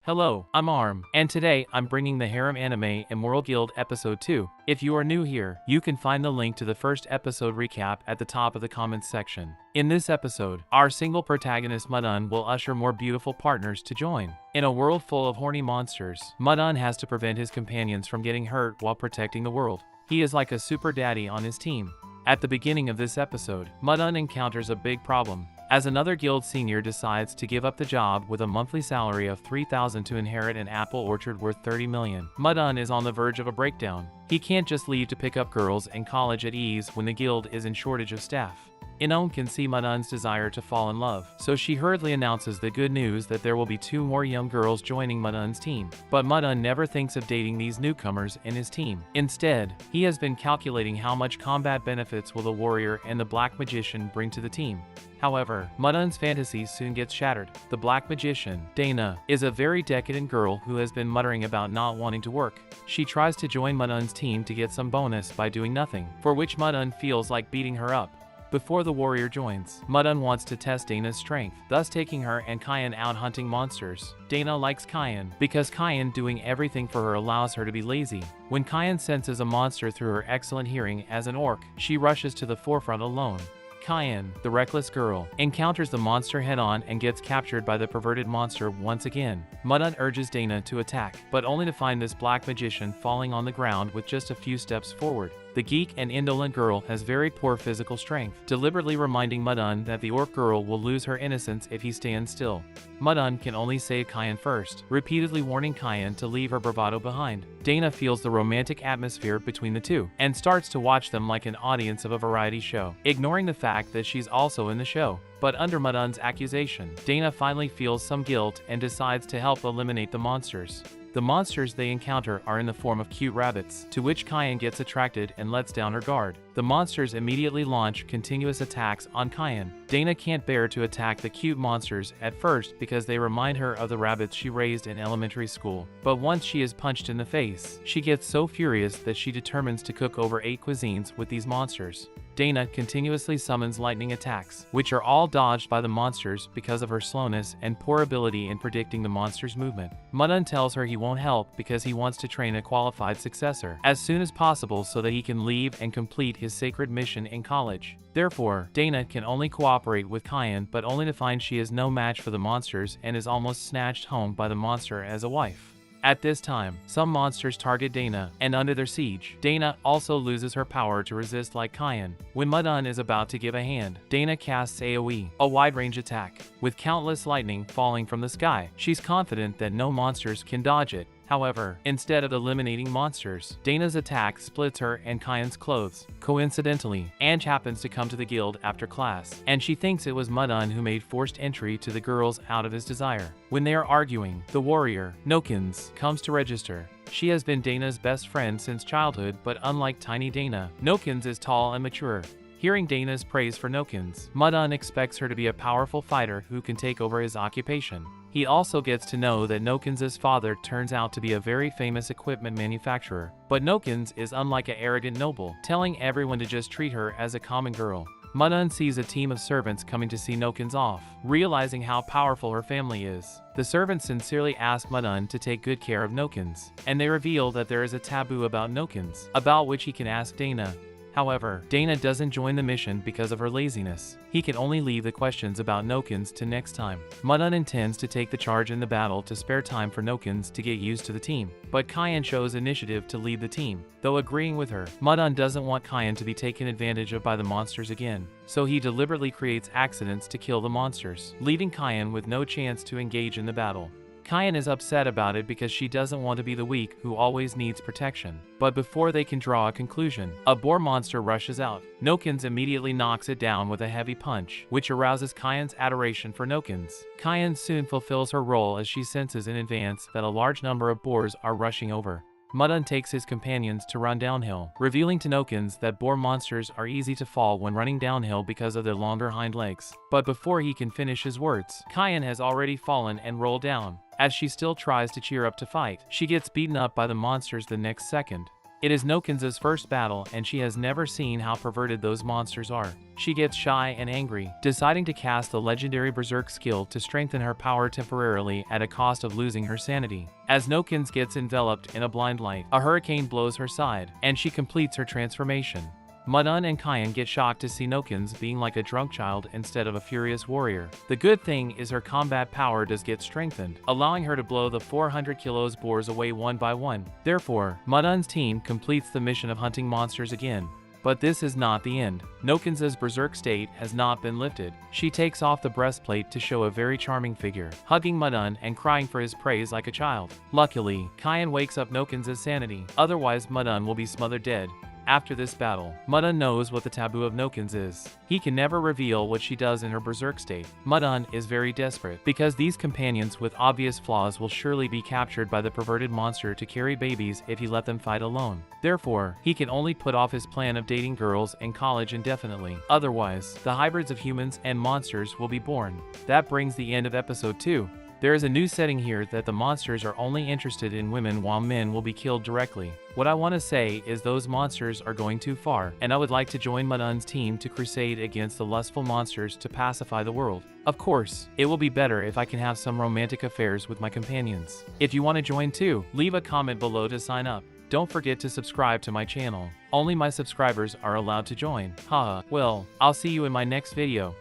Hello, I'm Arm, and today I'm bringing the Harem Anime Immoral Guild Episode 2. If you are new here, you can find the link to the first episode recap at the top of the comments section. In this episode, our single protagonist Mudun will usher more beautiful partners to join. In a world full of horny monsters, Mudun has to prevent his companions from getting hurt while protecting the world. He is like a super daddy on his team. At the beginning of this episode, Mudun encounters a big problem, as another guild senior decides to give up the job with a monthly salary of 3,000 to inherit an apple orchard worth 30 million. Mudun is on the verge of a breakdown. He can't just leave to pick up girls in college at ease when the guild is in shortage of staff. Inon can see Mudun's desire to fall in love, so she hurriedly announces the good news that there will be 2 more young girls joining Mudun's team. But Mudun never thinks of dating these newcomers in his team. Instead, he has been calculating how much combat benefits will the warrior and the black magician bring to the team. However, Mudun's fantasy soon gets shattered. The black magician, Dana, is a very decadent girl who has been muttering about not wanting to work. She tries to join Mudun's team to get some bonus by doing nothing, for which Mudun feels like beating her up. Before the warrior joins, Mudun wants to test Dana's strength, thus taking her and Kyan out hunting monsters. Dana likes Kyan because Kyan doing everything for her allows her to be lazy. When Kyan senses a monster through her excellent hearing as an orc, she rushes to the forefront alone. Kyan, the reckless girl, encounters the monster head-on and gets captured by the perverted monster once again. Mudun urges Dana to attack, but only to find this black magician falling on the ground with just a few steps forward. The geek and indolent girl has very poor physical strength, deliberately reminding Mudun that the orc girl will lose her innocence if he stands still. Mudun can only save Kyan first, repeatedly warning Kyan to leave her bravado behind. Dana feels the romantic atmosphere between the two, and starts to watch them like an audience of a variety show, ignoring the fact that she's also in the show. But under Mudun's accusation, Dana finally feels some guilt and decides to help eliminate the monsters. The monsters they encounter are in the form of cute rabbits, to which Kyan gets attracted and lets down her guard. The monsters immediately launch continuous attacks on Kyan. Dana can't bear to attack the cute monsters at first because they remind her of the rabbits she raised in elementary school. But once she is punched in the face, she gets so furious that she determines to cook over 8 cuisines with these monsters. Dana continuously summons lightning attacks, which are all dodged by the monsters because of her slowness and poor ability in predicting the monster's movement. Mudun tells her he won't help because he wants to train a qualified successor as soon as possible so that he can leave and complete his sacred mission in college. Therefore, Dana can only cooperate with Kyan, but only to find she is no match for the monsters and is almost snatched home by the monster as a wife. At this time, some monsters target Dana, and under their siege, Dana also loses her power to resist like Kyan. When Mudun is about to give a hand, Dana casts AoE, a wide-range attack, with countless lightning falling from the sky. She's confident that no monsters can dodge it. However, instead of eliminating monsters, Dana's attack splits her and Kyan's clothes. Coincidentally, Ange happens to come to the guild after class, and she thinks it was Mudun who made forced entry to the girls out of his desire. When they are arguing, the warrior, Nokins, comes to register. She has been Dana's best friend since childhood, but unlike tiny Dana, Nokins is tall and mature. Hearing Dana's praise for Nokins, Mudun expects her to be a powerful fighter who can take over his occupation. He also gets to know that Nokins' father turns out to be a very famous equipment manufacturer. But Nokins is unlike an arrogant noble, telling everyone to just treat her as a common girl. Mudun sees a team of servants coming to see Nokins off, realizing how powerful her family is. The servants sincerely ask Mudun to take good care of Nokins, and they reveal that there is a taboo about Nokins, about which he can ask Dana. However, Dana doesn't join the mission because of her laziness. He can only leave the questions about Nokins to next time. Mudun intends to take the charge in the battle to spare time for Nokins to get used to the team, but Kyan shows initiative to lead the team. Though agreeing with her, Mudun doesn't want Kyan to be taken advantage of by the monsters again, so he deliberately creates accidents to kill the monsters, leaving Kyan with no chance to engage in the battle. Kyan is upset about it because she doesn't want to be the weak who always needs protection. But before they can draw a conclusion, a boar monster rushes out. Nokins immediately knocks it down with a heavy punch, which arouses Kyan's adoration for Nokins. Kyan soon fulfills her role as she senses in advance that a large number of boars are rushing over. Mudun takes his companions to run downhill, revealing to Nokins that boar monsters are easy to fall when running downhill because of their longer hind legs. But before he can finish his words, Kyan has already fallen and rolled down. As she still tries to cheer up to fight, she gets beaten up by the monsters the next second. It is Nokin's first battle and she has never seen how perverted those monsters are. She gets shy and angry, deciding to cast the legendary Berserk skill to strengthen her power temporarily at a cost of losing her sanity. As Nokin gets enveloped in a blind light, a hurricane blows her side, and she completes her transformation. Madun and Kyan get shocked to see Nokin being like a drunk child instead of a furious warrior. The good thing is her combat power does get strengthened, allowing her to blow the 400 kilos boars away one by one. Therefore, Madun's team completes the mission of hunting monsters again. But this is not the end. Nokin's berserk state has not been lifted. She takes off the breastplate to show a very charming figure, hugging Madun and crying for his praise like a child. Luckily, Kyan wakes up Nokin's sanity, otherwise Madun will be smothered dead. After this battle, Madun knows what the taboo of Nokin's is. He can never reveal what she does in her berserk state. Madun is very desperate, because these companions with obvious flaws will surely be captured by the perverted monster to carry babies if he let them fight alone. Therefore, he can only put off his plan of dating girls in college indefinitely. Otherwise, the hybrids of humans and monsters will be born. That brings the end of episode 2. There is a new setting here that the monsters are only interested in women while men will be killed directly. What I want to say is those monsters are going too far, and I would like to join Madun's team to crusade against the lustful monsters to pacify the world. Of course, it will be better if I can have some romantic affairs with my companions. If you want to join too, leave a comment below to sign up. Don't forget to subscribe to my channel. Only my subscribers are allowed to join. Haha, well, I'll see you in my next video.